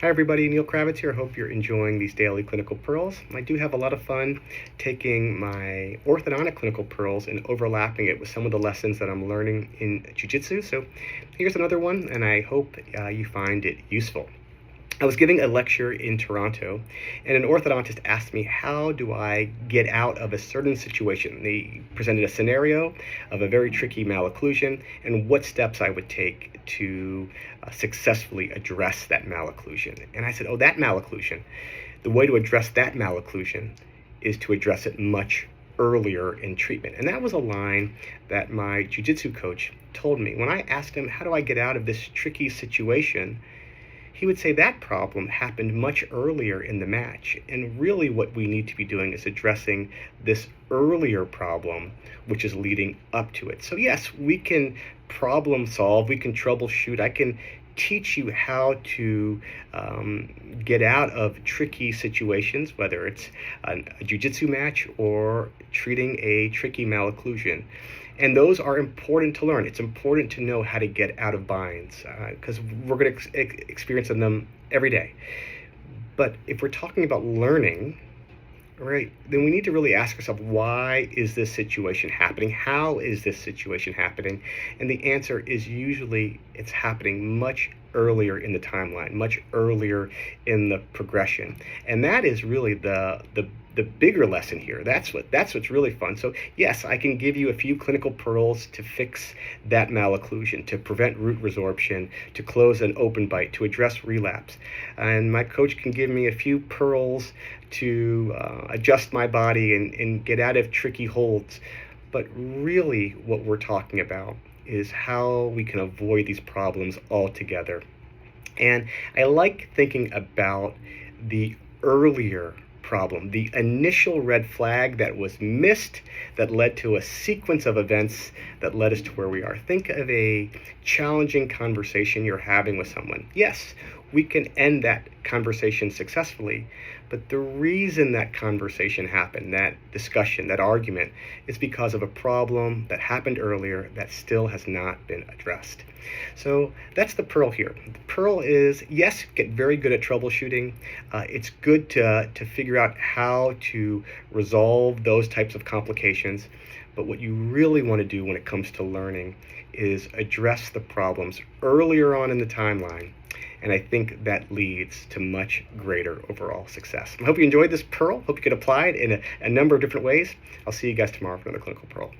Hi everybody, Neil Kravitz here. I hope you're enjoying these daily clinical pearls. I do have a lot of fun taking my orthodontic clinical pearls and overlapping it with some of the lessons that I'm learning in jiu-jitsu. So here's another one, and I hope you find it useful. I was giving a lecture in Toronto, and an orthodontist asked me, how do I get out of a certain situation? They presented a scenario of a very tricky malocclusion and what steps I would take to successfully address that malocclusion. And I said, oh, that malocclusion, the way to address that malocclusion is to address it much earlier in treatment. And that was a line that my jiu-jitsu coach told me. When I asked him, how do I get out of this tricky situation? He would say that problem happened much earlier in the match. And really what we need to be doing is addressing this earlier problem, which is leading up to it. So yes, we can problem solve, we can troubleshoot, I can teach you how to get out of tricky situations, whether it's a jiu-jitsu match or treating a tricky malocclusion. And those are important to learn. It's important to know how to get out of binds because we're going to experience them every day. But if we're talking about learning, right, then we need to really ask ourselves, why is this situation happening? How is this situation happening? And the answer is usually it's happening much earlier in the timeline, much earlier in the progression. And that is really the bigger lesson here. That's what's really fun. So yes, I can give you a few clinical pearls to fix that malocclusion, to prevent root resorption, to close an open bite, to address relapse. And my coach can give me a few pearls to adjust my body and get out of tricky holds. But really what we're talking about is how we can avoid these problems altogether. And I like thinking about the earlier problem, the initial red flag that was missed that led to a sequence of events that led us to where we are. Think of a challenging conversation you're having with someone. Yes, we can end that conversation successfully, but the reason that conversation happened, that discussion, that argument, is because of a problem that happened earlier that still has not been addressed. So that's the pearl here. The pearl is, yes, get very good at troubleshooting. It's good to figure out how to resolve those types of complications. But what you really want to do when it comes to learning is address the problems earlier on in the timeline. And I think that leads to much greater overall success. I hope you enjoyed this pearl. Hope you can apply it in a number of different ways. I'll see you guys tomorrow for another clinical pearl.